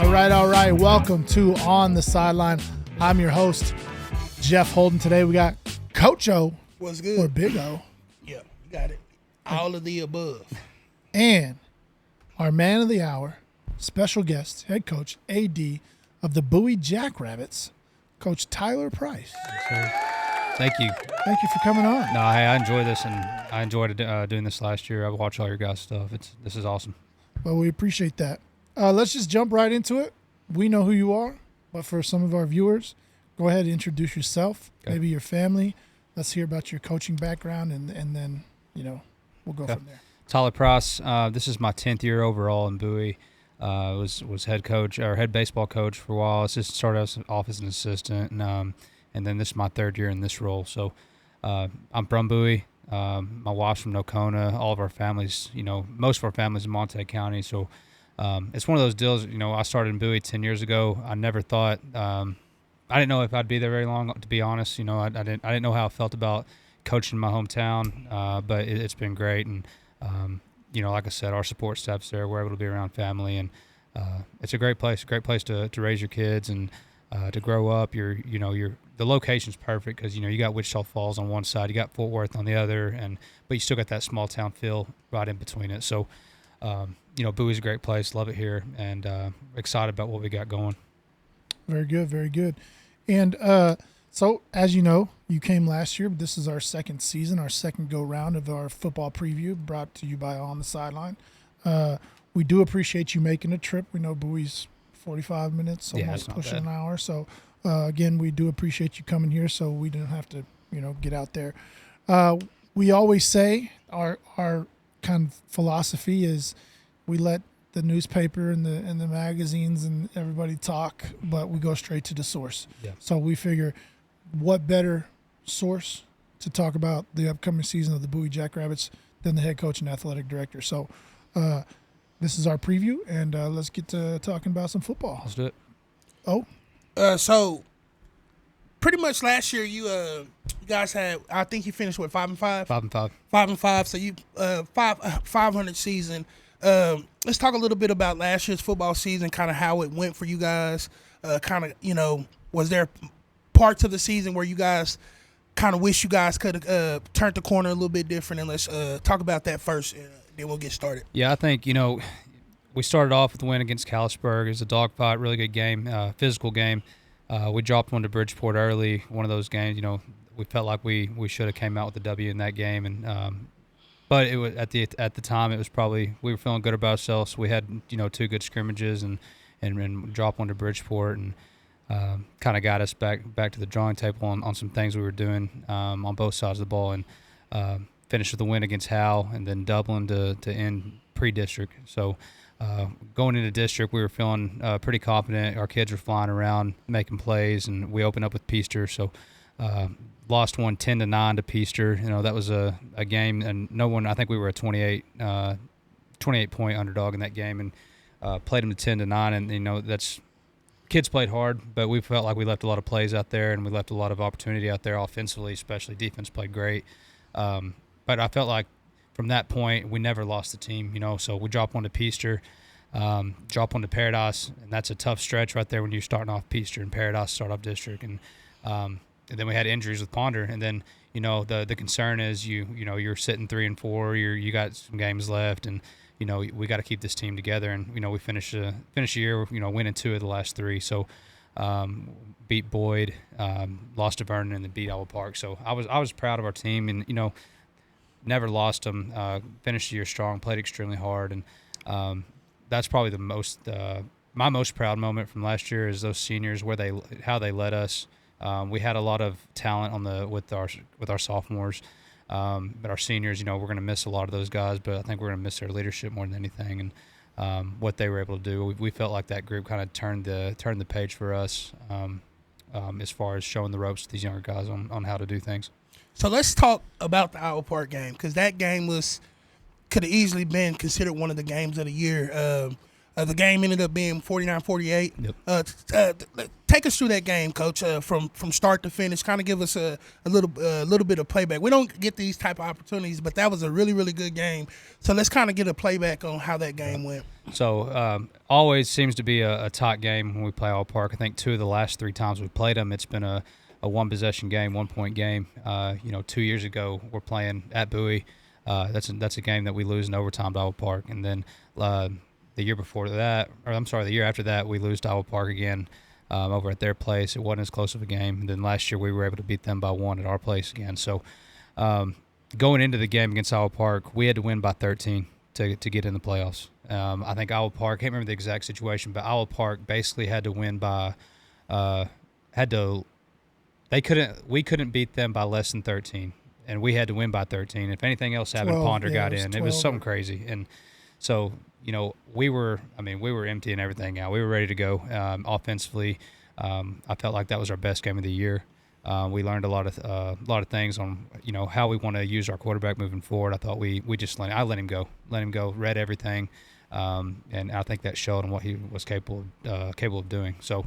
All right. Welcome to On The Sideline. I'm your host, Jeff Holden. Today we got Coach O. What's good? Or Big O. Yeah, you got it. All of the above. And our man of the hour, special guest, head coach, AD of the Bowie Jackrabbits, Coach Tyler Price. Thank you. Thank you for coming on. No, I enjoy this, and I enjoyed doing this last year. I watched all your guys' stuff. This is awesome. Well, we appreciate that. Let's just jump right into it. We know who you are, but for some of our viewers, go ahead and introduce yourself, maybe your family. Let's hear about your coaching background, and then, we'll go from there. Tyler Price, this is my 10th year overall in Bowie. Was head coach or head baseball coach for a while. Started off as an assistant, and then this is my 3rd year in this role. So I'm from Bowie. My wife's from Nocona. All of our families, most of our families in Montague County. So it's one of those deals. I started in Bowie 10 years ago. I never thought I didn't know if I'd be there very long. To be honest, I didn't know how I felt about coaching my hometown, but it's been great. And like I said, our support staff's there. We're able to be around family, and it's a great place. Great place to raise your kids and to grow up. The location's perfect because you got Wichita Falls on one side, you got Fort Worth on the other, but you still got that small town feel right in between it. So, Bowie's a great place. Love it here, and excited about what we got going. Very good, very good. And so, as you know, you came last year, but this is our second season, our second go-round of our football preview brought to you by On The Sideline. We do appreciate you making a trip. We know Bowie's 45 minutes, almost pushing an hour. So, again, we do appreciate you coming here so we don't have to, get out there. We always say our kind of philosophy is we let the newspaper and the magazines and everybody talk, but we go straight to the source. Yeah. So we figure what better source to talk about the upcoming season of the Bowie Jackrabbits than the head coach and athletic director. So this is our preview, and let's get to talking about some football. Let's do it. Oh? So pretty much last year you guys had, I think you finished with 5-5? 5-5. 5-5. So you 500 season. Let's talk a little bit about last year's football season, kind of how it went for you guys. Was there parts of the season where you guys kind of wish you guys could have turned the corner a little bit different? And let's talk about that first, and then we'll get started. Yeah, I think, we started off with a win against Callisburg. It was a dogfight, really good game, physical game. We dropped one to Bridgeport early, one of those games. We felt like we should have came out with a W in that game, and but it was at the time it was probably we were feeling good about ourselves. We had 2 good scrimmages and dropped one to Bridgeport, and kind of got us back to the drawing table on some things we were doing on both sides of the ball, and finished with a win against Howell, and then Dublin to end pre-district. So going into district, we were feeling pretty confident. Our kids were flying around, making plays, and we opened up with Peaster. So lost one 10-9 to Peaster. That was a game, and I think we were a 28 point underdog in that game, and played them to 10-9. And that's kids played hard, but we felt like we left a lot of plays out there, and we left a lot of opportunity out there offensively, especially defense played great. But I felt like from that point, we never lost the team, so we dropped one to Peaster, drop one to Paradise, and that's a tough stretch right there when you're starting off Peaster and Paradise start off district. And then we had injuries with Ponder, and then, the concern is you're sitting 3-4, you got some games left, and, we got to keep this team together. And, we finished the year, winning 2 of the last 3. So beat Boyd, lost to Vernon, and then beat Iowa Park. So I was proud of our team, and, never lost them, finished the year strong, played extremely hard, and that's probably the most my most proud moment from last year is those seniors, how they led us. We had a lot of talent with our sophomores, but our seniors, we're going to miss a lot of those guys, but I think we're going to miss their leadership more than anything, and what they were able to do. We felt like that group kind of turned the page for us as far as showing the ropes to these younger guys on how to do things. So let's talk about the Iowa Park game, because that game could have easily been considered one of the games of the year. The game ended up being 49-48. Yep. Take us through that game, Coach, from start to finish. Kind of give us a little bit of playback. We don't get these type of opportunities, but that was a really, really good game. So let's kind of get a playback on how that game went. So always seems to be a tight game when we play Owl Park. I think 2 of the last 3 times we played them, it's been a one-possession game, 1-point game. 2 years ago we're playing at Bowie. That's a game that we lose in overtime to Owl Park, and then the year after that, we lose to Owl Park again over at their place. It wasn't as close of a game. And then last year we were able to beat them by 1 at our place again. So going into the game against Owl Park, we had to win by 13 to get in the playoffs. I think Owl Park, I can't remember the exact situation, but Owl Park basically had to win by we couldn't beat them by less than 13, and we had to win by 13. If anything else happened, 12, Ponder got it was in. 12. It was something crazy. And so, we were emptying everything out. We were ready to go offensively. I felt like that was our best game of the year. We learned a lot of things on how we want to use our quarterback moving forward. I thought I let him go, read everything, and I think that showed him what he was capable of doing. So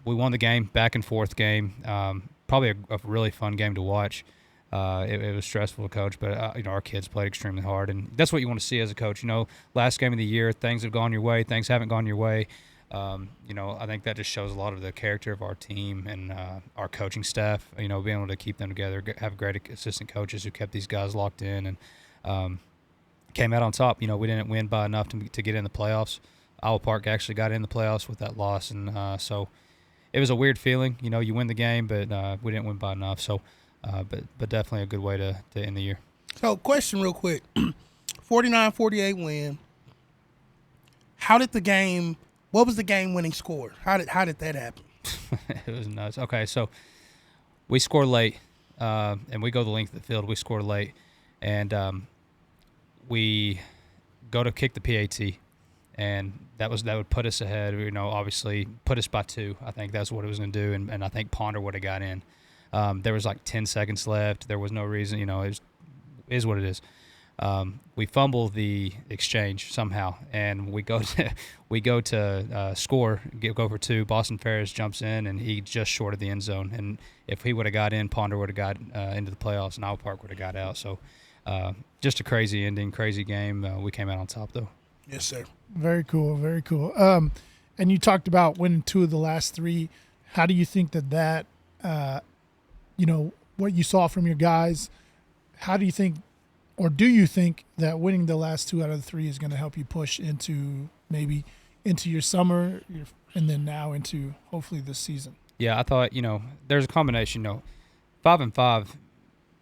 we won the game, back and forth game. Probably a really fun game to watch. It was stressful to coach, but our kids played extremely hard, and that's what you want to see as a coach. Last game of the year, things have gone your way, things haven't gone your way. I think that just shows a lot of the character of our team and our coaching staff. Being able to keep them together, have great assistant coaches who kept these guys locked in and came out on top. We didn't win by enough to get in the playoffs. Owl Park actually got in the playoffs with that loss, and so it was a weird feeling. You win the game, but we didn't win by enough. So. But definitely a good way to end the year. So, question real quick. 49-48 win. What was the game-winning score? How did that happen? It was nuts. Okay, so we score late, and we go the length of the field. We score late, and we go to kick the PAT, and that would put us ahead. Obviously put us by 2. I think that's what it was going to do, and I think Ponder would have got in. There was like 10 seconds left. There was no reason, it is what it is. We fumble the exchange somehow, and we go to score, go for 2. Boston Ferris jumps in, and he just short of the end zone. And if he would have got in, Ponder would have got into the playoffs, and Owl Park would have got out. So just a crazy ending, crazy game. We came out on top, though. Yes, sir. Very cool, very cool. And you talked about winning 2 of the last 3. How do you think that what you saw from your guys, how do you think, or do you think that winning the last 2 out of the 3 is going to help you push into your summer and then now into hopefully this season? Yeah, I thought, there's a combination. 5-5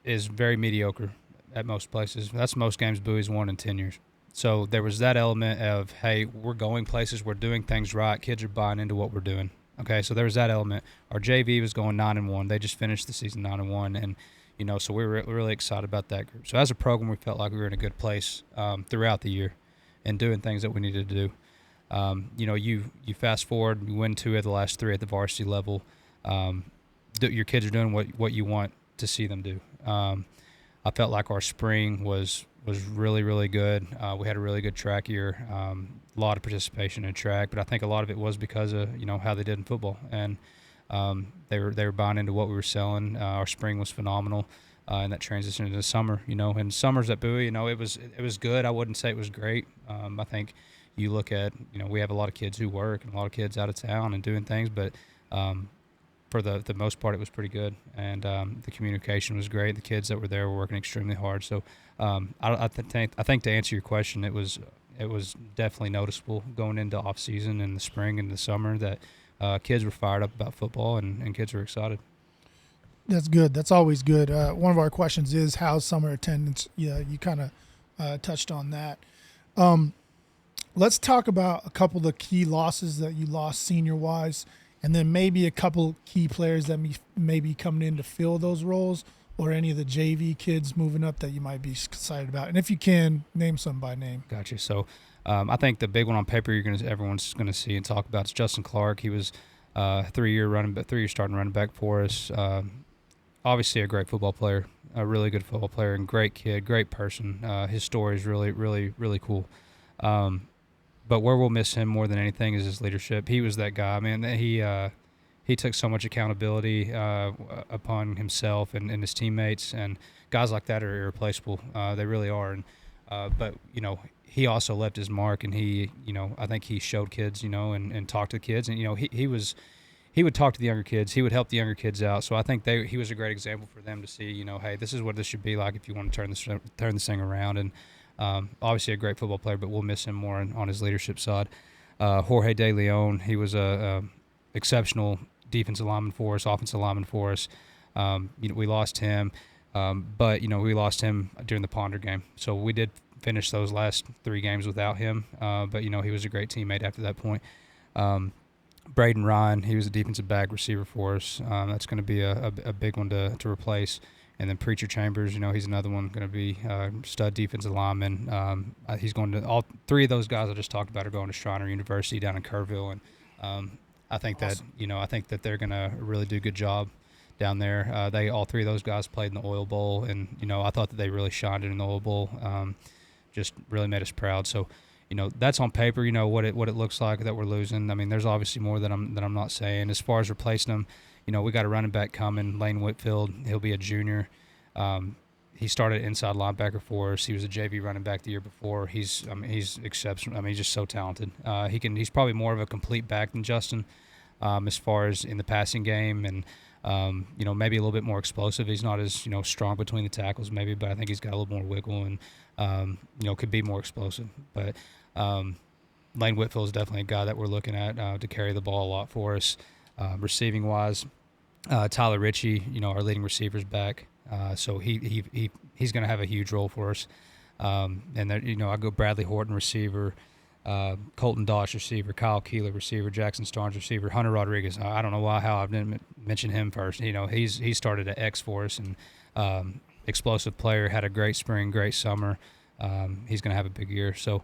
is very mediocre at most places. That's most games Bowie's won in 10 years. So there was that element of, hey, we're going places, we're doing things right, kids are buying into what we're doing. Okay, so there was that element. Our JV was going 9-1. They just finished the season 9-1, and so we were really excited about that group. So as a program, we felt like we were in a good place throughout the year, and doing things that we needed to do. You fast forward, you win 2 of the last 3 at the varsity level. Your kids are doing what you want to see them do. I felt like our spring was really, really good. We had a really good track year. A lot of participation in track, but I think a lot of it was because of how they did in football, and they were buying into what we were selling. Our spring was phenomenal, and that transition into the summer. And summers at Bowie, it was good. I wouldn't say it was great. I think you look at we have a lot of kids who work and a lot of kids out of town and doing things, but for the most part, it was pretty good, and the communication was great. The kids that were there were working extremely hard. So I think to answer your question, it was definitely noticeable going into off season in the spring and the summer that kids were fired up about football and kids were excited. That's good. That's always good. One of our questions is how's summer attendance? Yeah, you kind of touched on that. Let's talk about a couple of the key losses that you lost senior-wise, and then maybe a couple key players that may be coming in to fill those roles, or any of the JV kids moving up that you might be excited about. And if you can, name some by name. Gotcha. So I think the big one on paper everyone's going to see and talk about is Justin Clark. He was 3-year starting running back for us. Obviously a great football player, a really good football player, and great kid, great person. His story is really, really, really cool. but where we'll miss him more than anything is his leadership. He was that guy. I mean, he took so much accountability upon himself and his teammates, and guys like that are irreplaceable. They really are. And but he also left his mark, and I think he showed kids, and talked to the kids, and he would talk to the younger kids. He would help the younger kids out. So I think he was a great example for them to see, hey, this is what this should be like if you want to turn this thing around. And obviously a great football player, but we'll miss him more on his leadership side. Jorge De Leon, he was a exceptional defensive lineman for us, offensive lineman for us. We lost him, but we lost him during the Ponder game. So we did finish those last 3 games without him. But he was a great teammate after that point. Braden Ryan, he was a defensive back receiver for us. That's going to be a big one to replace. And then Preacher Chambers, he's another one going to be stud defensive lineman. He's going to all 3 of those guys I just talked about are going to Shriner University down in Kerrville, and I think awesome. that they're going to really do a good job down there. All 3 of those guys played in the Oil Bowl, and I thought that they really shined in the Oil Bowl. Just really made us proud. So. That's on paper. What it looks like that we're losing. I mean, there's obviously more that I'm not saying. As far as replacing them, we got a running back coming, Lane Whitfield. He'll be a junior. He started inside linebacker for us. He was a JV running back the year before. He's exceptional. I mean, he's just so talented. He's probably more of a complete back than Justin, as far as in the passing game, and maybe a little bit more explosive. He's not as strong between the tackles maybe, but I think he's got a little more wiggle and could be more explosive. But Lane Whitfield is definitely a guy that we're looking at to carry the ball a lot for us. Receiving wise, Tyler Ritchie, our leading receiver's back, so he's going to have a huge role for us. And then I go Bradley Horton receiver, Colton Dodge receiver, Kyle Keeler receiver, Jackson Starnes receiver, Hunter Rodriguez. I don't know how I didn't mention him first. He started at X for us, and explosive player, had a great spring, great summer. He's going to have a big year. So,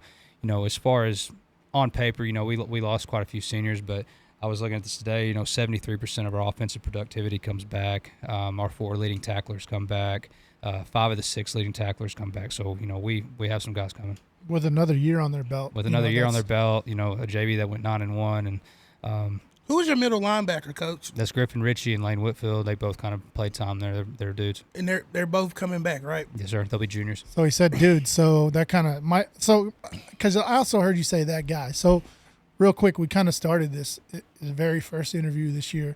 as far as on paper, we lost quite a few seniors, but I was looking at this today. 73% of our offensive productivity comes back. Our 4 leading tacklers come back. 5 of the 6 leading tacklers come back. So, we have some guys coming. With another year on their belt. With another year on their belt, a JV that went 9-1, and who was your middle linebacker, Coach? That's Griffin Ritchie and Lane Whitfield. They both kind of played time there. They're dudes. And they're both coming back, right? Yes, sir. They'll be juniors. So he said, dude. So that kind of because I also heard you say that guy. So real quick, we kind of started this the very first interview this year,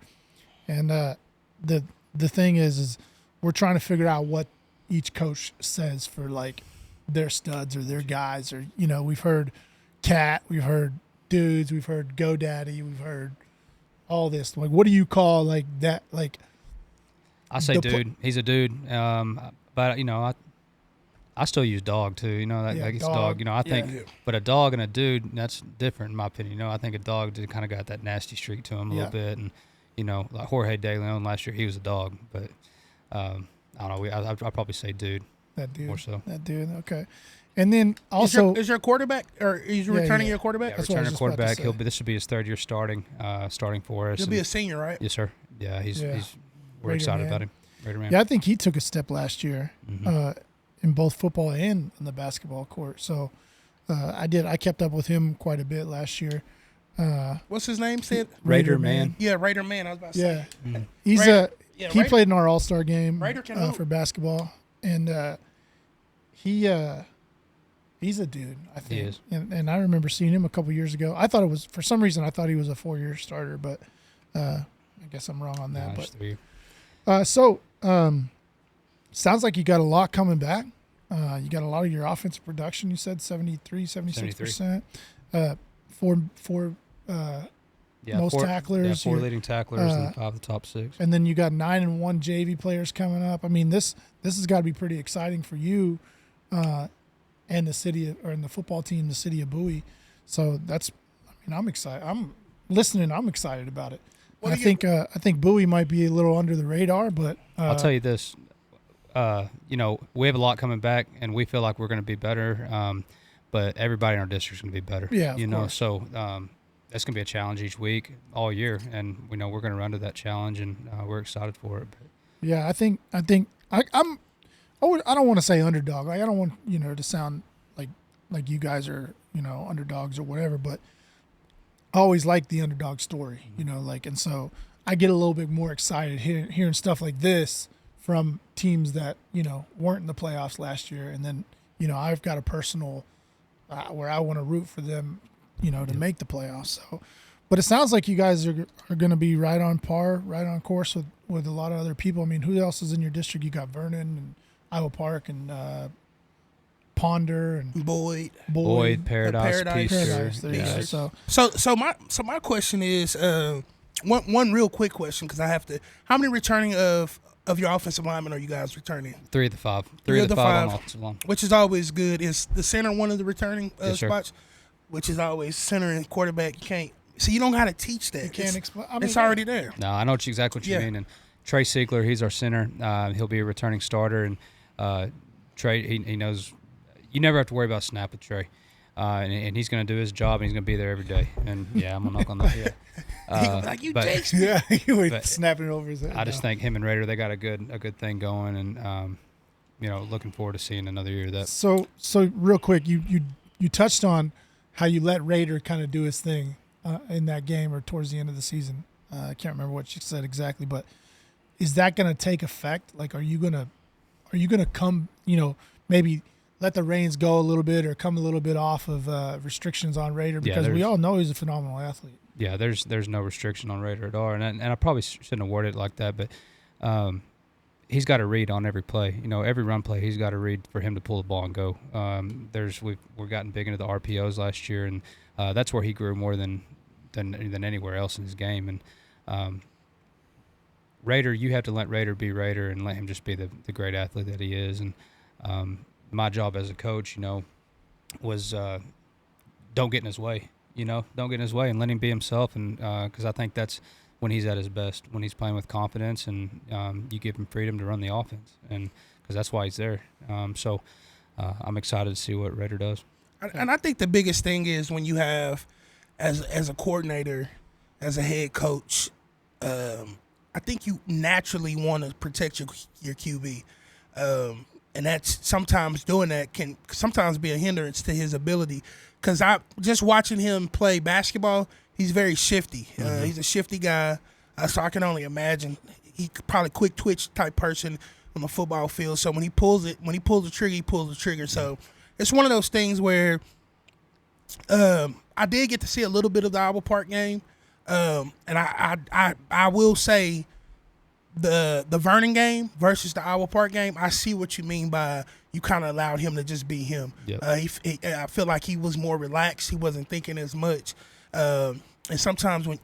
and the thing is we're trying to figure out what each coach says for like their studs or their guys, or we've heard Cat, we've heard dudes, we've heard GoDaddy, we've heard all this. Like, what do you call like that? Like, I say dude. He's a dude. But I still use dog too. Like it's dog. I think, but a dog and a dude, that's different in my opinion. I think a dog did kind of got that nasty streak to him a little bit, and like Jorge De Leon last year, he was a dog. But I don't know. I'd probably say dude. That dude. More so. That dude. Okay. And then also, is your quarterback, or is returning your quarterback? Yeah, returning quarterback. This will be his 3rd year starting for us. He'll be a senior, right? Yes, sir. Yeah, we're excited about him. Raider man. Yeah, I think he took a step last year in both football and in the basketball court. So I kept up with him quite a bit last year. What's his name? Said Raider man. Yeah, Raider man. I was about to say. He's he played in our All-Star game for basketball, and he's a dude, I think. He is. And I remember seeing him a couple years ago. For some reason, I thought he was a 4-year starter, but I guess I'm wrong on that. Sounds like you got a lot coming back. You got a lot of your offensive production. You said 76%. Four most tacklers. 4 leading tacklers and 5 of the top 6. And then you got 9-1 JV players coming up. I mean, this has got to be pretty exciting for you. And the city, or in the football team, the city of Bowie. So I'm excited. I'm listening. I'm excited about it. I think Bowie might be a little under the radar, but I'll tell you this. We have a lot coming back, and we feel like we're going to be better. But everybody in our district is going to be better. Yeah, of course. So that's going to be a challenge each week, all year, and we know we're going to run to that challenge, and we're excited for it. Yeah, I think I don't want to say underdog. Like, I don't want to sound like you guys are underdogs or whatever, but I always like the underdog story, and so I get a little bit more excited hearing stuff like this from teams that, weren't in the playoffs last year. And then, I've got a personal where I want to root for them, to make the playoffs. So, but it sounds like you guys are going to be right on par, right on course with a lot of other people. I mean, who else is in your district? You got Vernon and Iowa Park and Ponder and Boyd, Paradise. There you go. So my question is one real quick question, because I have to. How many returning of your offensive linemen are you guys returning? 3 of the 5. 3 of the 5 on offensive line. Which is always good. Is the center one of the returning spots? Sir. Which is always center and quarterback. You can't. So you don't know how to teach that. You can't explain. It's already there. No, I know exactly what you mean. And Trey Siegler, he's our center. He'll be a returning starter. And Trey, he knows. You never have to worry about snap with Trey. And he's going to do his job, and he's going to be there every day. And, I'm going to knock on that. Yeah. Like, you Jakes. Yeah, he was snapping it over his head. I just think him and Raider, they got a good thing going. And, looking forward to seeing another year of that. So real quick, you touched on how you let Raider kind of do his thing in that game or towards the end of the season. I can't remember what you said exactly, but is that going to take effect? Like, are you gonna come, maybe let the reins go a little bit or come a little bit off of restrictions on Raider? Because we all know he's a phenomenal athlete. Yeah, there's no restriction on Raider at all, and I probably shouldn't have worded it like that, but he's got to read on every play. Every run play he's got to read for him to pull the ball and go. We've gotten big into the RPOs last year, and that's where he grew more than anywhere else in his game. And Raider, you have to let Raider be Raider and let him just be the great athlete that he is. And my job as a coach, was don't get in his way. Don't get in his way and let him be himself. And because I think that's when he's at his best, when he's playing with confidence and you give him freedom to run the offense, and because that's why he's there. So I'm excited to see what Raider does. And I think the biggest thing is when you have, as a coordinator, as a head coach, I think you naturally want to protect your QB. And that's sometimes doing that can sometimes be a hindrance to his ability. Because I just watching him play basketball, he's very shifty. He's a shifty guy, so I can only imagine he could probably quick twitch type person on the football field. So when he pulls the trigger, he pulls the trigger. So it's one of those things where I did get to see a little bit of the Iowa Park game, and I will say the Vernon game versus the Iowa Park game, I see what you mean by you kind of allowed him to just be him. Yep. I feel like he was more relaxed. He wasn't thinking as much. And sometimes when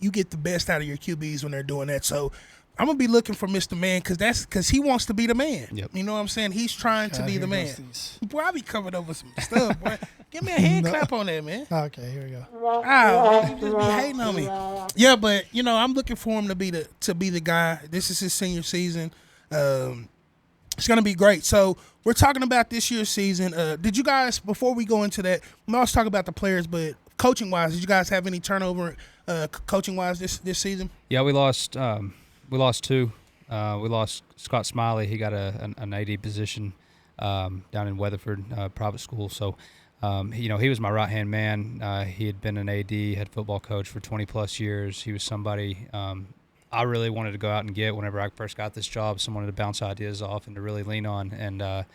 you get the best out of your QBs when they're doing that. So I'm going to be looking for Mr. Man because he wants to be the man. Yep. You know what I'm saying? He's trying to be the man. These. Boy, I be covered over some stuff, boy. Give me a hand clap on that, man. Okay, here we go. Oh, you just be hating on me. Yeah, but I'm looking for him to be the guy. This is his senior season. It's gonna be great. So we're talking about this year's season. Did you guys, before we go into that, we always talk about the players, but coaching wise, did you guys have any turnover coaching wise this season? Yeah, we lost 2. We lost Scott Smiley. He got an AD position down in Weatherford private school. So. He was my right-hand man. He had been an AD, head football coach for 20-plus years. He was somebody I really wanted to go out and get whenever I first got this job, someone to bounce ideas off and to really lean on. And,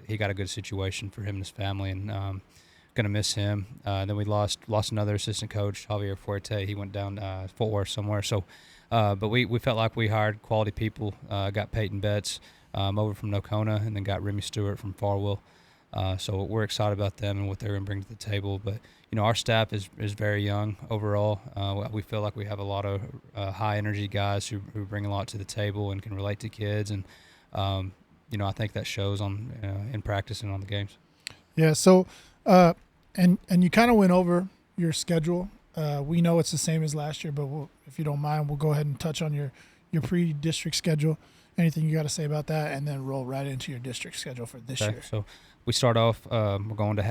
he got a good situation for him and his family, and going to miss him. Then we lost another assistant coach, Javier Fuerte. He went down Fort Worth somewhere. So, but we felt like we hired quality people, got Peyton Betts over from Nocona, and then got Remy Stewart from Farwell. So we're excited about them and what they're going to bring to the table. But, our staff is very young overall. We feel like we have a lot of high-energy guys who bring a lot to the table and can relate to kids. And, I think that shows in practice and on the games. Yeah, so and you kind of went over your schedule. We know it's the same as last year, but if you don't mind, we'll go ahead and touch on your pre-district schedule. Anything you got to say about that, and then roll right into your district schedule for this year. So we start off. We're going to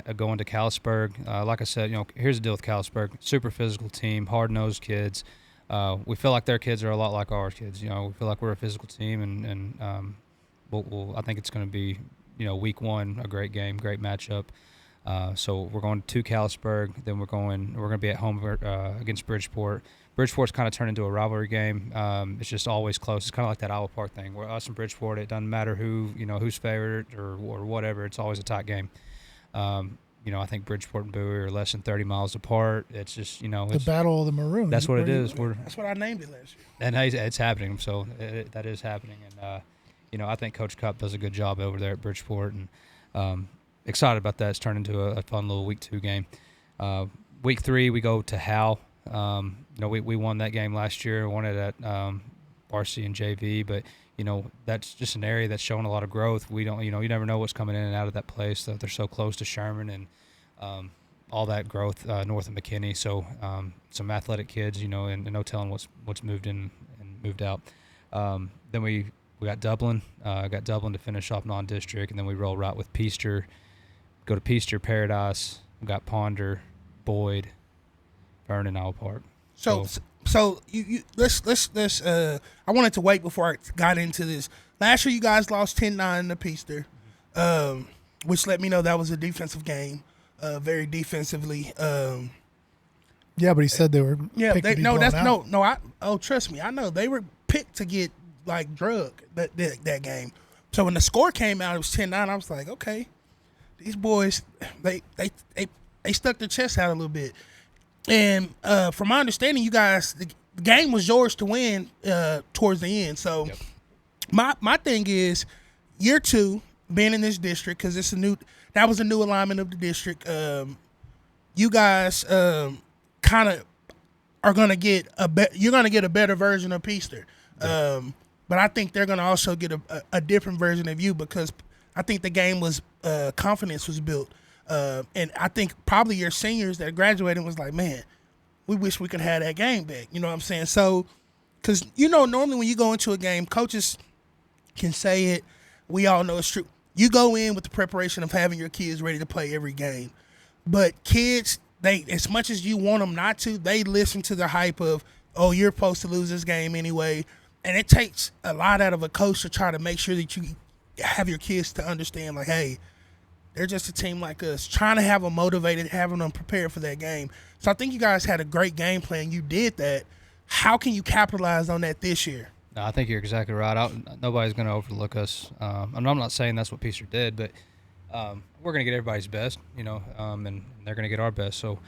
Callisburg. Like I said, here's the deal with Callisburg: super physical team, hard-nosed kids. We feel like their kids are a lot like our kids. We feel like we're a physical team, and I think it's going to be week 1 a great game, great matchup. So we're going to Callisburg. Then we're going to be at home against Bridgeport. Bridgeport's kind of turned into a rivalry game. It's just always close. It's kind of like that Iowa Park thing, where us and Bridgeport, it doesn't matter who's favored or whatever. It's always a tight game. I think Bridgeport and Bowie are less than 30 miles apart. It's just, the Battle of the Maroons. That's what it is. That's what I named it last year. And it's happening. So that is happening. And, I think Coach Cup does a good job over there at Bridgeport. And excited about that. It's turned into a fun little week 2 game. Week 3, we go to Hal. We won that game last year. Won it at RC and JV. But, that's just an area that's showing a lot of growth. We don't, you never know what's coming in and out of that place. They're so close to Sherman and all that growth north of McKinney. So some athletic kids, and no telling what's moved in and moved out. Then we got Dublin. Got Dublin to finish off non-district, and then we roll right with Peaster. Go to Peaster, Paradise. We got Ponder, Boyd, Vernon, Iowa Park. So you let's I wanted to wait before I got into this. Last year you guys lost 10-9 to Peaster, which let me know that was a defensive game, very defensively. Yeah, but he said they were. Yeah, picked to be blown out. Trust me, I know they were picked to get like drugged that game. So when the score came out, it was 10-9. I was like, okay, these boys they stuck their chest out a little bit. And from my understanding, you guys, the game was yours to win towards the end. So my thing is, year 2, being in this district, because that was a new alignment of the district. You guys kind of are gonna get you're gonna get a better version of Peaster, but I think they're gonna also get a different version of you, because I think the game was confidence was built. And I think probably your seniors that graduated was like, man, we wish we could have that game back. You know what I'm saying? So, because, normally when you go into a game, coaches can say it. We all know it's true. You go in with the preparation of having your kids ready to play every game. But kids, they, as much as you want them not to, they listen to the hype of, oh, you're supposed to lose this game anyway. And it takes a lot out of a coach to try to make sure that you have your kids to understand, like, hey, they're just a team like us, trying to have them motivated, having them prepared for that game. So I think you guys had a great game plan. You did that. How can you capitalize on that this year? No, I think you're exactly right. Nobody's going to overlook us. I'm not saying that's what Peaster did, but we're going to get everybody's best, and they're going to get our best. So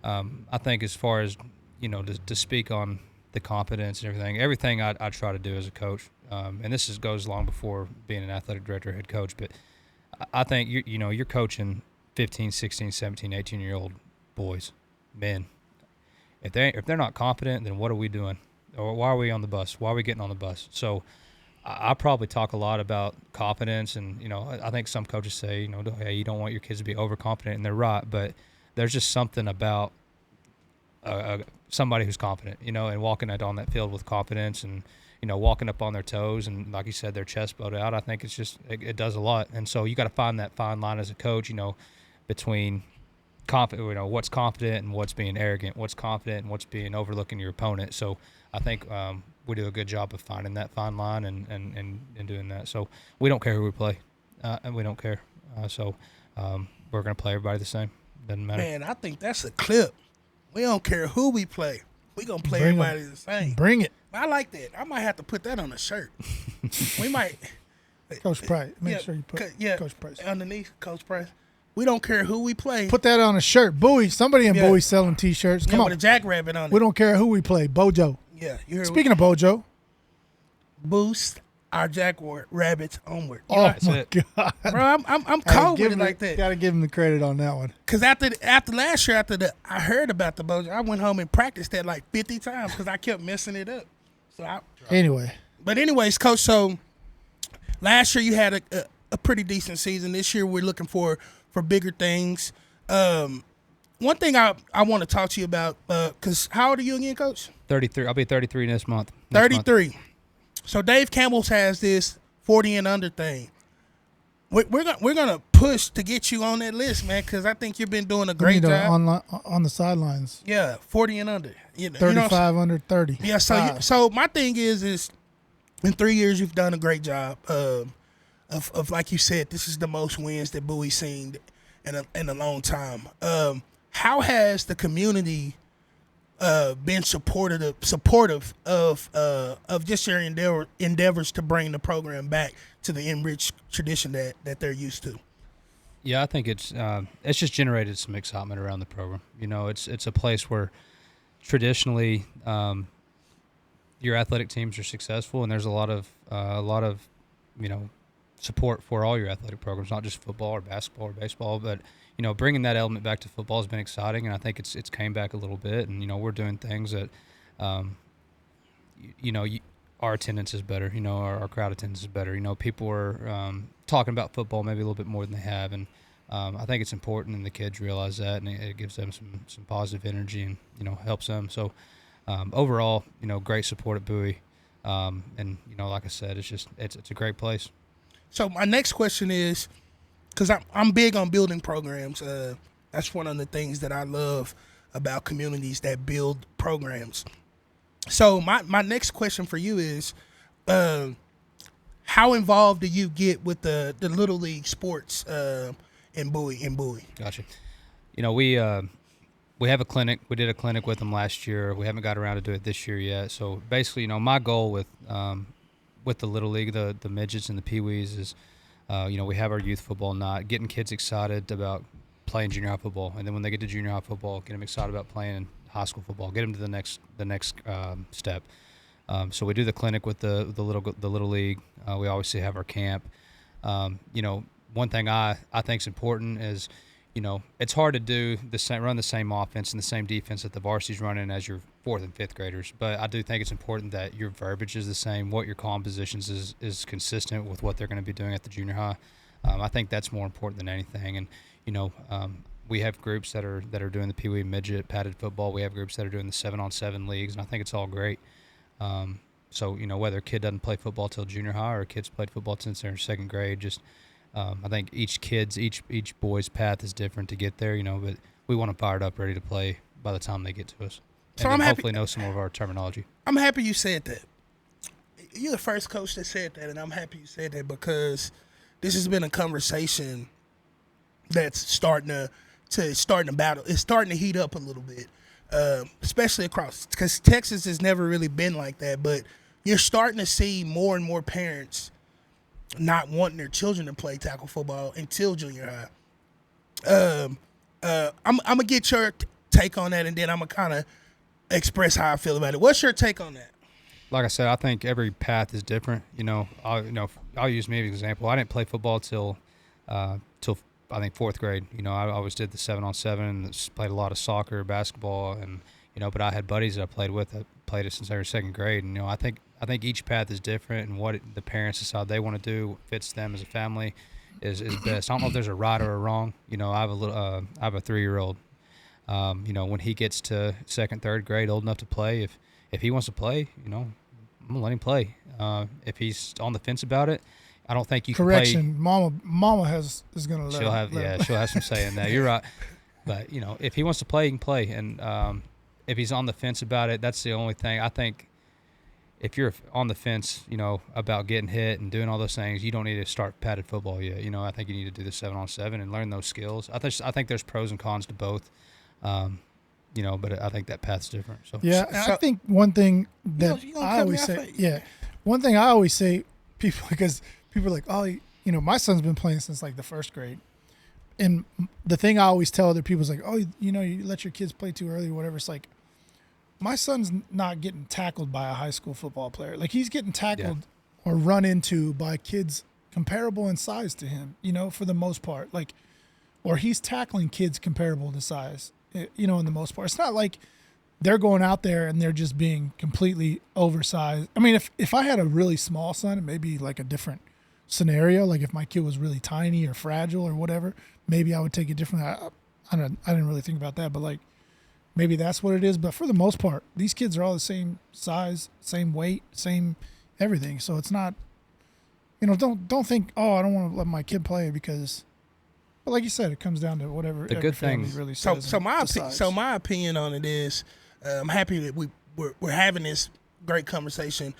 I think as far as, to speak on the competence and everything I try to do as a coach, and this goes long before being an athletic director, head coach, but I think you're coaching 15, 16, 17, 18-year-old boys, men. If they're not competent, then what are we doing? Or why are we on the bus? Why are we getting on the bus? So I probably talk a lot about competence, and I think some coaches say hey, you don't want your kids to be overconfident, and they're right. But there's just something about somebody who's confident, and walking out on that field with confidence and walking up on their toes and, like you said, their chest bowed out. I think it's just it does a lot. And so you got to find that fine line as a coach, between what's confident and what's being arrogant, what's confident and what's being overlooking your opponent. So I think we do a good job of finding that fine line and doing that. So we don't care who we play, and we don't care. So we're going to play everybody the same. Doesn't matter. Man, I think that's a clip. We don't care who we play. We're going to play everybody the same. Bring it. I like that. I might have to put that on a shirt. We might. Coach Price. Make sure you put Coach Price. Underneath Coach Price. We don't care who we play. Put that on a shirt. Bowie. Somebody in Bowie selling T-shirts. Come on. With a jackrabbit on it. We don't care who we play. Bojo. Yeah. You heard Speaking of Bojo. Boost our jackrabbits onward. Oh, my God. Bro, I'm cold with it like that. Got to give him the credit on that one. Because after last year, I heard about the Bojo, I went home and practiced that like 50 times because I kept messing it up. So anyways, Coach, so last year you had a pretty decent season. This year we're looking for bigger things. One thing I want to talk to you about, because how old are you again, Coach? 33. I'll be 33 this month. 33. So Dave Campbell's has this 40 and under thing. We're gonna push to get you on that list, man, because I think you've been doing a great job. On the sidelines. Yeah, 40 and under. 35 under 30. Yeah, so my thing is in 3 years you've done a great job of like you said, this is the most wins that Bowie's seen. in a long time. How has the community been supportive of just your endeavors to bring the program back to the enriched tradition that they're used to? Yeah, I think it's just generated some excitement around the program. It's a place where traditionally your athletic teams are successful, and there's a lot of support for all your athletic programs, not just football or basketball or baseball, but bringing that element back to football has been exciting, and I think it's came back a little bit, and we're doing things that our attendance is better, our crowd attendance is better, people are talking about football maybe a little bit more than they have, and I think it's important, and the kids realize that, and it gives them some positive energy, and helps them. So overall, great support at Bowie, and like I said, it's a great place. So my next question is, because I'm big on building programs. That's one of the things that I love about communities that build programs. So my next question for you is, how involved do you get with the Little League sports in Bowie? Gotcha. We have a clinic. We did a clinic with them last year. We haven't got around to do it this year yet. So basically, my goal with the Little League, the midgets and the peewees is, we have our youth football night, getting kids excited about playing junior high football, and then when they get to junior high football, get them excited about playing high school football, get them to the next step. So we do the clinic with the Little League. We obviously have our camp. One thing I think is important is, it's hard to run the same offense and the same defense that the varsity's running as your 4th and 5th graders. But I do think it's important that your verbiage is the same, what your calling positions is consistent with what they're going to be doing at the junior high. I think that's more important than anything. And we have groups that are doing the Pee Wee midget padded football. We have groups that are doing the 7-on-7 leagues, and I think it's all great. So whether a kid doesn't play football till junior high or a kid's played football since they're in 2nd grade, I think each boy's path is different to get there, but we want them fired up, ready to play by the time they get to us. So and hopefully know some of our terminology. I'm happy you said that. You're the first coach that said that, and I'm happy you said that, because this has been a conversation that's starting to battle. It's starting to heat up a little bit, especially across, because Texas has never really been like that. But you're starting to see more and more parents not wanting their children to play tackle football until junior high. I'm gonna get your take on that, and then I'm gonna kind of express how I feel about it. What's your take on that? Like I said, I think every path is different. I'll use me as an example. I didn't play football till I think 4th grade. I always did the 7-on-7 and played a lot of soccer, basketball, and but I had buddies that I played with that played it since they were 2nd grade. And I think each path is different, and what the parents decide they want to do, what fits them as a family, is best. I don't know if there's a right or a wrong. I have a 3-year-old. When he gets to 2nd, 3rd grade, old enough to play, if he wants to play, I'm gonna let him play. If he's on the fence about it, I don't think you can play. Mama is gonna let she'll him. She'll have some say in that. You're right. But if he wants to play, he can play. And if he's on the fence about it, that's the only thing. I think if you're on the fence, about getting hit and doing all those things, you don't need to start padded football yet. I think you need to do the 7-on-7 and learn those skills. I think there's pros and cons to both. But I think that path's different. So I think one thing that I always say, one thing I always say, because people are like, oh, my son's been playing since like the 1st grade, and the thing I always tell other people is like, oh, you let your kids play too early or whatever. It's like, my son's not getting tackled by a high school football player. Like, he's getting tackled or run into by kids comparable in size to him, for the most part. Like, or he's tackling kids comparable to size, in the most part. It's not like they're going out there and they're just being completely oversized. I mean, if I had a really small son, it may be like a different scenario. Like if my kid was really tiny or fragile or whatever, maybe I would take it different. I didn't really think about that, but like maybe that's what it is. But for the most part, these kids are all the same size, same weight, same everything. So it's not, don't think, oh, I don't want to let my kid play because, but like you said, it comes down to whatever the good thing really says. So my opinion on it is, I'm happy that we're having this great conversation.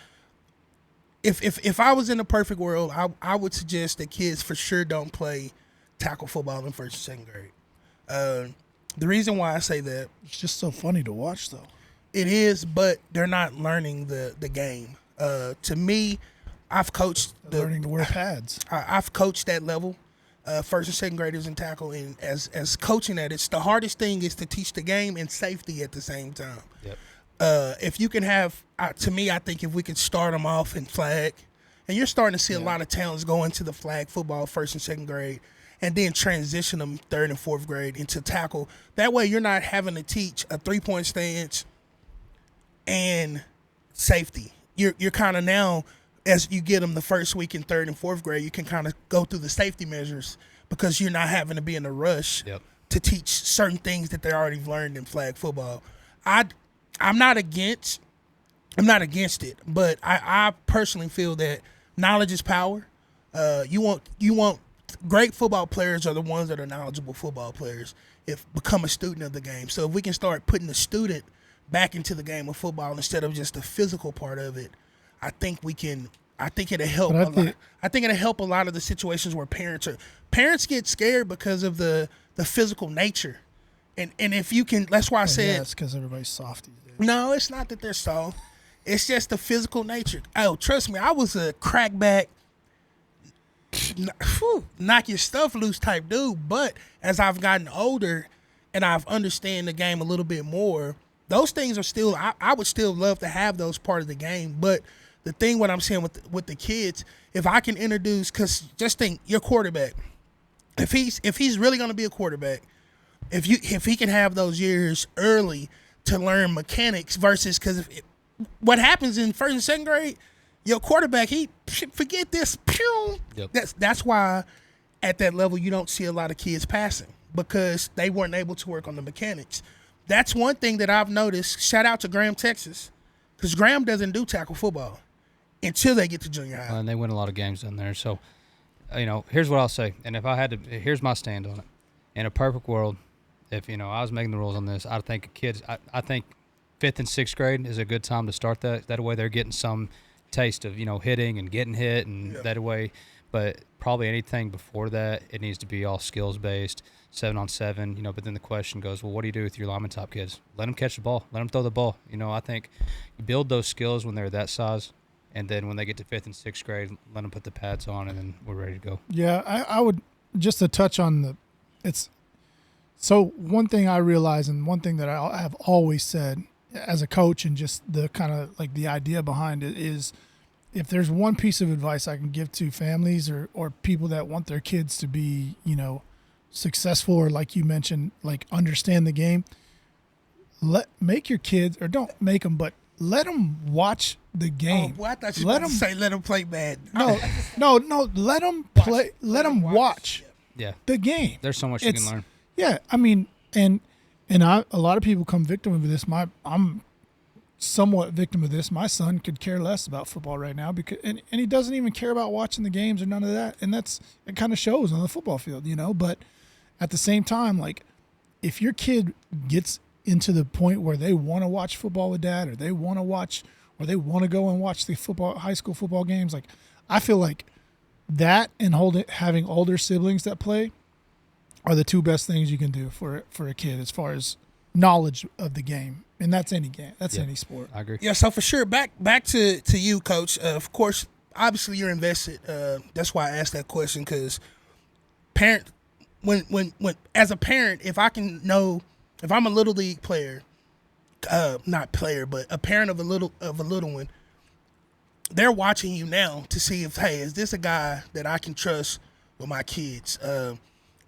If I was in a perfect world, I would suggest that kids for sure don't play tackle football in first and second grade. The reason why I say that, It's just so funny to watch, though. it is, but they're not learning the game. To me, I've coached Learning to wear pads. I've coached that level, first and second graders in tackle, and as coaching that, it's the hardest thing is to teach the game and safety at the same time. Yep. If you can have, to me, I think if we could start them off in flag, and you're starting to see a lot of talents go into the flag football first and second grade, and then transition them third and fourth grade into tackle. That way you're not having to teach a 3-point stance and safety. You're kind of now, as you get them the first week in third and fourth grade, you can kind of go through the safety measures because you're not having to be in a rush to teach certain things that they already learned in flag football. I'm not against it, but I personally feel that knowledge is power. You want great football players are the ones that are knowledgeable football players. If become a student of the game. So if we can start putting the student back into the game of football instead of just the physical part of it, I think we can. I think it'll help a lot. I think it'll help a lot of the situations where parents get scared because of the physical nature, and if you can, that's why I said it's because everybody's softies. no, it's not that they're soft. It's just the physical nature. Oh, trust me, I was a crackback, knock your stuff loose type dude. But as I've gotten older and I've understand the game a little bit more, those things are still. I would still love to have those part of the game. But the thing, what I'm saying with the kids, if I can introduce, because just think, your quarterback, if he's really going to be a quarterback, if he can have those years early to learn mechanics versus because what happens in first and second grade, your quarterback, he forget this. Pew. Yep. That's why at that level you don't see a lot of kids passing because they weren't able to work on the mechanics. That's one thing that I've noticed. Shout out to Graham, Texas, because Graham doesn't do tackle football until they get to junior high. And they win a lot of games in there. So, here's what I'll say. And if I had to, here's my stand on it. In a perfect world, if, I was making the rules on this, I think kids, I think 5th and 6th grade is a good time to start that. That way they're getting some taste of, hitting and getting hit and that way. But probably anything before that, it needs to be all skills-based, 7-on-7, but then the question goes, well, what do you do with your lineman top kids? Let them catch the ball. Let them throw the ball. I think you build those skills when they're that size, and then when they get to 5th and 6th grade, let them put the pads on, and then we're ready to go. Yeah, I would, just to touch on so one thing I realize and one thing that I have always said as a coach and just the kind of like the idea behind it is if there's one piece of advice I can give to families or people that want their kids to be, successful or like you mentioned, like understand the game, make your kids, or don't make them, but let them watch the game. Oh, well, I thought you were going to say let them play bad. No, let them play, let them watch the game. There's so much you can learn. Yeah, I mean, and a lot of people come victim of this. I'm somewhat victim of this. My son could care less about football right now because and he doesn't even care about watching the games or none of that. And it kind of shows on the football field, But at the same time, like if your kid gets into the point where they want to watch football with dad, or they want to go and watch the high school football games, like I feel like that and having older siblings that play are the two best things you can do for a kid as far as knowledge of the game. And that's any game. That's any sport. I agree. Yeah, so for sure, back to you, Coach. Of course, obviously you're invested. That's why I asked that question, because when as a parent, if I can know, if I'm a little league player, not player, but a parent of a little one, they're watching you now to see if, hey, is this a guy that I can trust with my kids?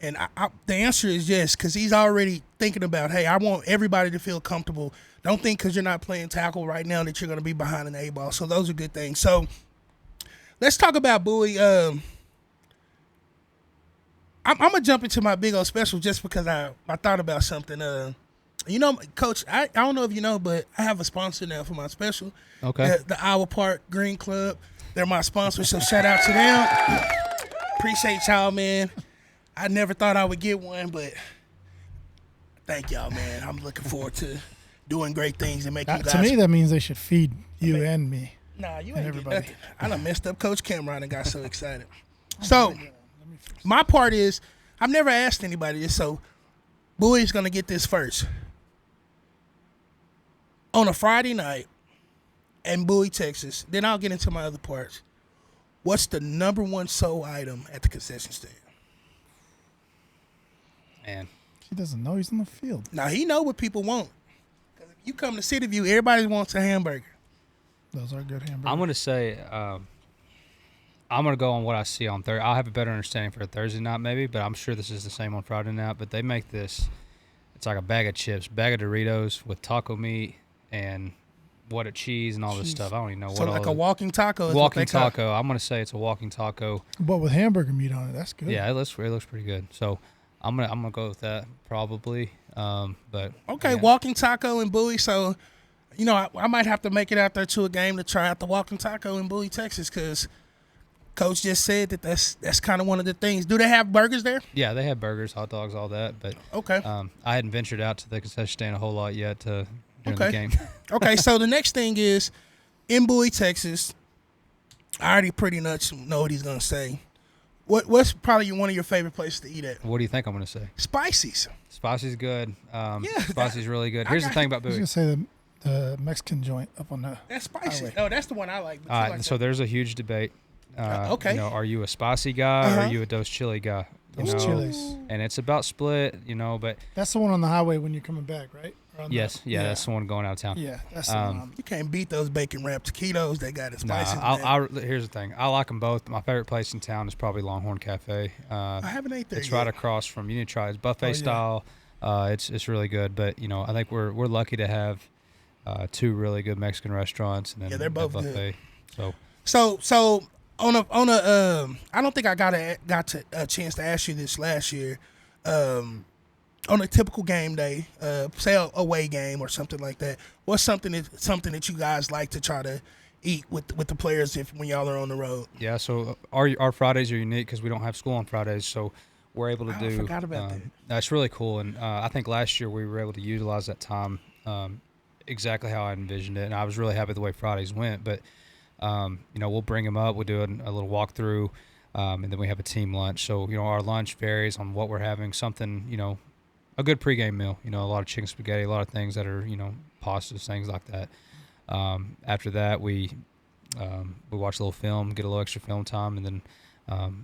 And the answer is yes, because he's already thinking about, hey, I want everybody to feel comfortable. Don't think because you're not playing tackle right now that you're going to be behind an A-ball. So those are good things. So let's talk about Bowie. I'm going to jump into my big old special just because I thought about something. Coach, I don't know if you know, but I have a sponsor now for my special. Okay. The Iowa Park Green Club. They're my sponsor, so shout out to them. Appreciate y'all, man. I never thought I would get one, but thank y'all, man. I'm looking forward to doing great things and making you guys. To me, that means they should feed you and me. Nah, you and ain't everybody. everybody. I done messed up Coach Cameron and got so excited. So my part is I've never asked anybody this, so Bowie's gonna get this first. On a Friday night in Bowie, Texas, then I'll get into my other parts. What's the number one sold item at the concession stand? Man, He doesn't know he's in the field. Now he know what people want. 'Cause if you come to City View, everybody wants a hamburger. Those are good hamburgers. I'm gonna say I'm gonna go on what I see on Thursday. I'll have a better understanding for a Thursday night maybe, but I'm sure this is the same on Friday night. But they make this. It's like a bag of chips, bag of Doritos with taco meat and cheese and all this stuff. I don't even know So what. like all a walking taco. Is walking what they call it. taco. I'm gonna say it's a walking taco. But with hamburger meat on it, that's good. Yeah, it looks pretty good. So I'm gonna go with that probably. But Okay, yeah. walking taco in Bowie. So, you know, I might have to make it out there to a game to try out the walking taco in Bowie, Texas, because Coach just said that that's kind of one of the things. Do they have burgers there? Yeah, they have burgers, hot dogs, all that. But Okay. I hadn't ventured out to the concession stand a whole lot yet during Okay. the game. Okay, so the next thing is in Bowie, Texas. I already pretty much know what he's gonna say. What's probably one of your favorite places to eat at? What do you think I'm gonna say? Spicy's. Spicy's good. Yeah, Spicy's really good. Here's the thing about I was Bowie. gonna say the Mexican joint up on the. That's spicy. Highway. Oh, that's the one I like. But All you right, like so that. there's a huge debate. Okay. You know, are you a spicy guy or Uh-huh. are you a Dos Chili guy? You Those know, chilies. and it's about split. You know, but That's the one on the highway when you're coming back, right? Or on yes, the, yeah, that's the one going out of town. Yeah, that's the one. You can't beat those bacon wrapped taquitos. They got it Nah, spicy. here's the thing. I like them both. My favorite place in town is probably Longhorn Cafe. I haven't ate there It's yet. right across from. You need to try it. It's buffet yeah. style. It's really good. But you know, I think we're lucky to have two really good Mexican restaurants and then Yeah, they're a both good. buffet. So on a I don't think I got a chance to ask you this last year. On a typical game day, say a away game or something like that, what's something that you guys like to try to eat with the players when y'all are on the road? Yeah, so our Fridays are unique because we don't have school on Fridays, so we're able to Oh, I do. forgot about that. That's really cool, and I think last year we were able to utilize that time exactly how I envisioned it, and I was really happy the way Fridays went. But you know, we'll bring them up, we'll do a little walkthrough, and then we have a team lunch. So you know, our lunch varies on what we're having. Something, you know, a good pregame meal. You know, a lot of chicken spaghetti, a lot of things that are, you know, pastas, things like that. After that, we watch a little film, get a little extra film time, and then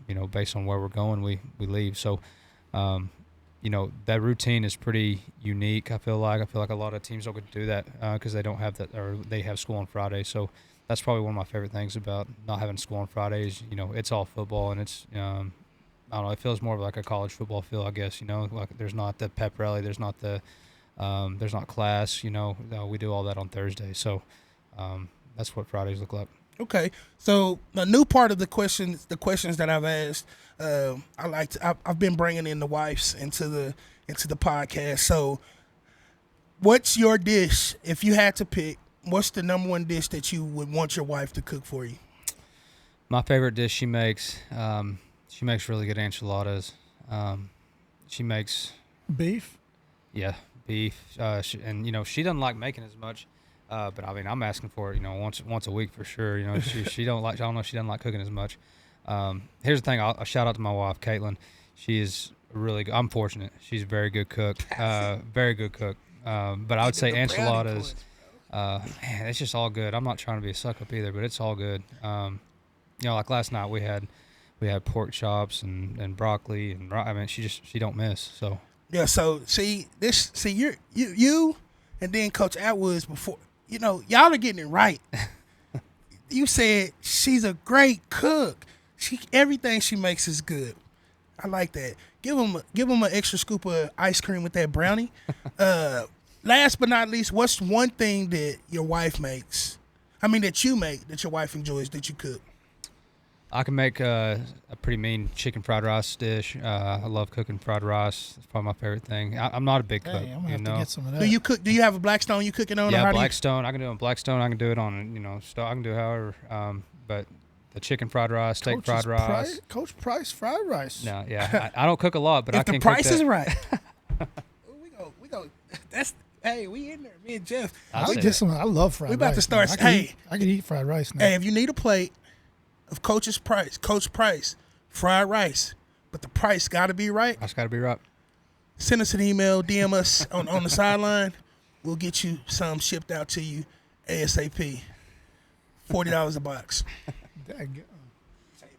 you know, based on where we're going, we leave. So you know, that routine is pretty unique. I feel like a lot of teams don't get to do that because they don't have that, or they have school on Friday. So that's probably one of my favorite things about not having school on Fridays. You know, it's all football, and it's I don't know. It feels more like a college football feel, I guess. You know, like there's not the pep rally, there's not class. You know, we do all that on Thursday. So that's what Fridays look like. Okay, so a new part of the questions that I've asked, I've been bringing in the wives into the podcast. So, what's your dish if you had to pick? What's the number one dish that you would want your wife to cook for you? My favorite dish she makes really good enchiladas. She makes Beef. beef, and you know, she doesn't like making as much. But I mean, I'm asking for it, you know, once a week for sure. You know, she don't like. I don't know. She doesn't like cooking as much. Here's the thing. I'll shout out to my wife, Caitlin. She is really good. I'm fortunate. She's a very good cook. Very good cook. But I would say enchiladas. Man, it's just all good. I'm not trying to be a suck up either, but it's all good. You know, like last night we had pork chops and broccoli and I mean, she don't miss. So Yeah. So you and then Coach Atwood's before. You know, y'all are getting it right. You said she's a great cook. Everything she makes is good. I like that. Give them an extra scoop of ice cream with that brownie. Last but not least, what's one thing that your wife makes? I mean, that you make that your wife enjoys that you cook? I can make a pretty mean chicken fried rice dish. I love cooking fried rice. It's probably my favorite thing. I'm not a big cook. Hey, I'm gonna you have know? to get some of that. Do you cook? Do you have a Blackstone you cooking on? Or Yeah, how do you- Blackstone. I can do it on Blackstone. I can do it on, you know, I can do it however. But the chicken fried rice, steak fried rice. Coach Price fried rice. No, yeah, I don't cook a lot, but I if can the cook price that. is right. we go. That's hey, we in there. Me and Jeff. I'll I say get some. I love fried rice. We about to start- man. I can eat fried rice now. Hey, if you need a plate of Coach Price fried rice, but the price got to be right. That's got to be right. Send us an email, DM us on the sideline. We'll get you some shipped out to you ASAP. $40 a box.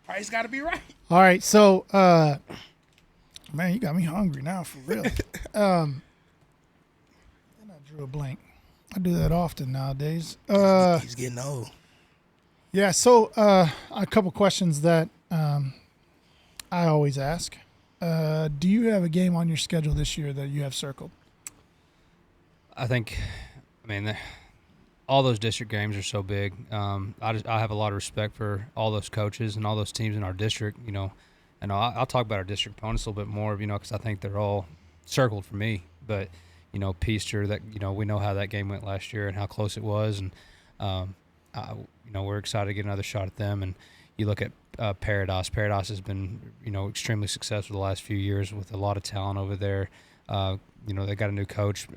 Price got to be right. All right, so man, you got me hungry now for real. And I drew a blank. I do that often nowadays. He's getting old. Yeah, so a couple questions that I always ask. Do you have a game on your schedule this year that you have circled? I mean, all those district games are so big. I have a lot of respect for all those coaches and all those teams in our district. And I'll talk about our district opponents a little bit more, because I think they're all circled for me. But Peaster, that we know how that game went last year and how close it was, and we're excited to get another shot at them. And you look at Paradise. Paradise has been extremely successful the last few years with a lot of talent over there. They got a new coach.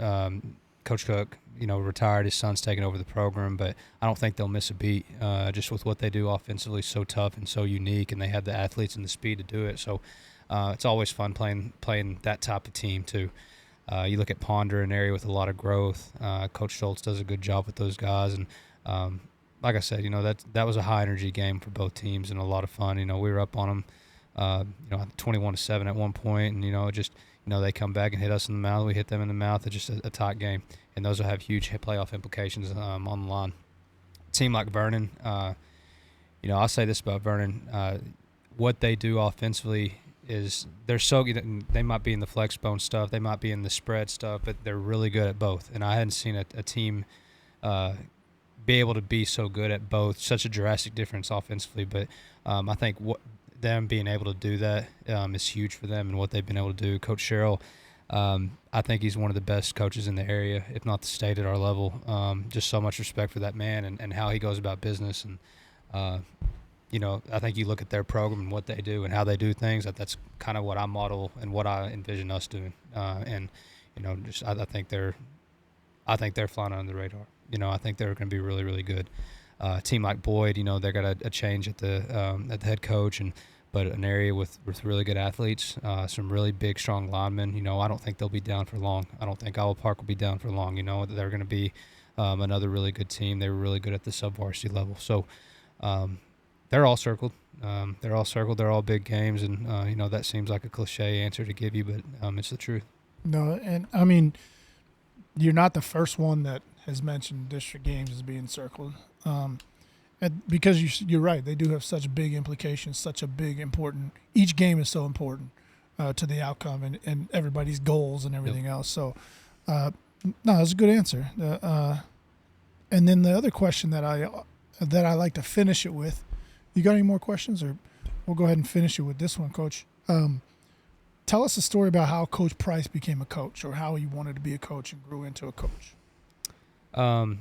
Coach Cook, retired. His son's taking over the program, but I don't think they'll miss a beat just with what they do offensively. So tough and so unique, and they have the athletes and the speed to do it. So it's always fun playing that type of team too. You look at Ponder, an area with a lot of growth. Coach Schultz does a good job with those guys, and like I said, that was a high energy game for both teams and a lot of fun. We were up on them, 21-7 at one point, and they come back and hit us in the mouth. We hit them in the mouth. It's just a tight game, and those will have huge playoff implications on the line. A team like Vernon, I'll say this about Vernon: what they do offensively is they're so good. They might be in the flex bone stuff, they might be in the spread stuff, but they're really good at both. And I hadn't seen a team be able to be so good at both. Such a drastic difference offensively, but I think them being able to do that is huge for them and what they've been able to do. Coach Sherrill, I think he's one of the best coaches in the area, if not the state at our level. Just so much respect for that man and how he goes about business. And, I think you look at their program and what they do and how they do things. That's kind of what I model and what I envision us doing. I think they're flying under the radar. I think they're going to be really, really good. A team like Boyd, they got a change at the head coach, but an area with really good athletes, some really big, strong linemen. I don't think they'll be down for long. I don't think Iowa Park will be down for long. They're going to be another really good team. They were really good at the sub-varsity level. So they're all circled. They're all big games, and that seems like a cliche answer to give you, but it's the truth. No, and I mean, you're not the first one that has mentioned district games as being circled. And because you're right, they do have such big implications, such a big important. Each game is so important to the outcome and everybody's goals and everything else. So, no, that's a good answer. And then the other question that I like to finish it with. You got any more questions, or we'll go ahead and finish it with this one, Coach? Tell us a story about how Coach Price became a coach, or how he wanted to be a coach and grew into a coach. When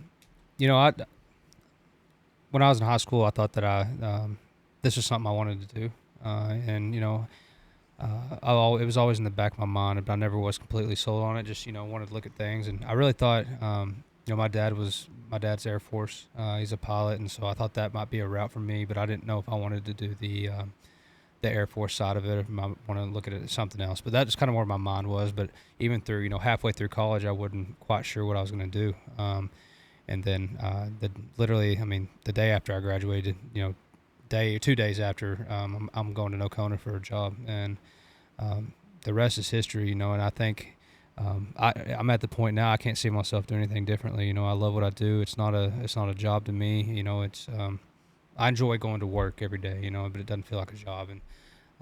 I was in high school, I thought that this was something I wanted to do, it was always in the back of my mind, but I never was completely sold on it. Just wanted to look at things, and I really thought, my dad's Air Force. He's a pilot, and so I thought that might be a route for me, but I didn't know if I wanted to do the Air Force side of it, or if I wanted to look at it as something else. But that's kind of where my mind was. But even through halfway through college, I wasn't quite sure what I was going to do. And then the day after I graduated, 2 days after, I'm going to Nocona for a job, and the rest is history, and I think I'm at the point now I can't see myself doing anything differently. I love what I do. It's not a job to me. I enjoy going to work every day, but it doesn't feel like a job. And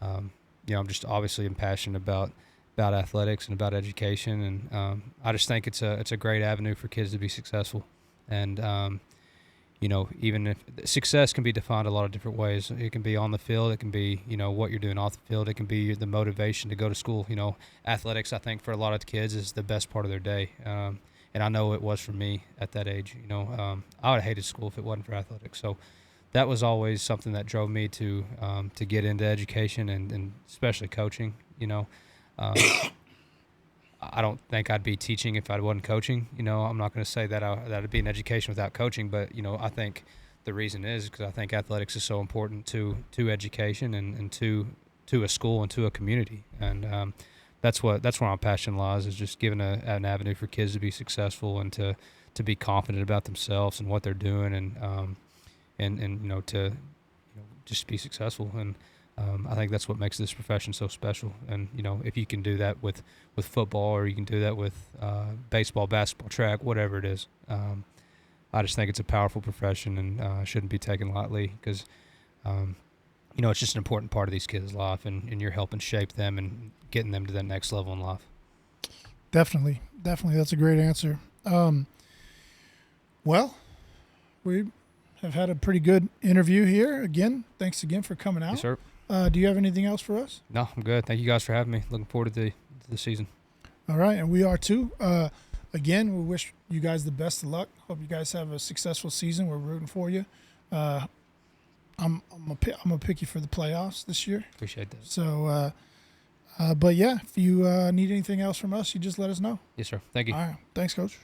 I'm just obviously passionate about athletics and about education, and I just think it's a great avenue for kids to be successful. And even if success can be defined a lot of different ways. It can be on the field, it can be what you're doing off the field, it can be the motivation to go to school. Athletics, I think, for a lot of kids is the best part of their day, and I know it was for me at that age. I would have hated school if it wasn't for athletics. So that was always something that drove me to get into education and especially coaching. I don't think I'd be teaching if I wasn't coaching. I'm not going to say that that'd be an education without coaching, but I think the reason is because I think athletics is so important to education and to to a school and to a community. And that's where my passion lies, is just giving an avenue for kids to be successful and to be confident about themselves and what they're doing, and to just be successful. And I think that's what makes this profession so special. And if you can do that with football, or you can do that with baseball, basketball, track, whatever it is, I just think it's a powerful profession, and shouldn't be taken lightly, because it's just an important part of these kids' life, and you're helping shape them and getting them to that next level in life. Definitely. That's a great answer. Well, we have had a pretty good interview here. Again, thanks again for coming out. Yes, sir. Do you have anything else for us? No, I'm good. Thank you guys for having me. Looking forward to the season. All right, and we are too. Again, we wish you guys the best of luck. Hope you guys have a successful season. We're rooting for you. I'm gonna pick you for the playoffs this year. Appreciate that. So, but yeah, if you need anything else from us, you just let us know. Yes, sir. Thank you. All right, thanks, Coach.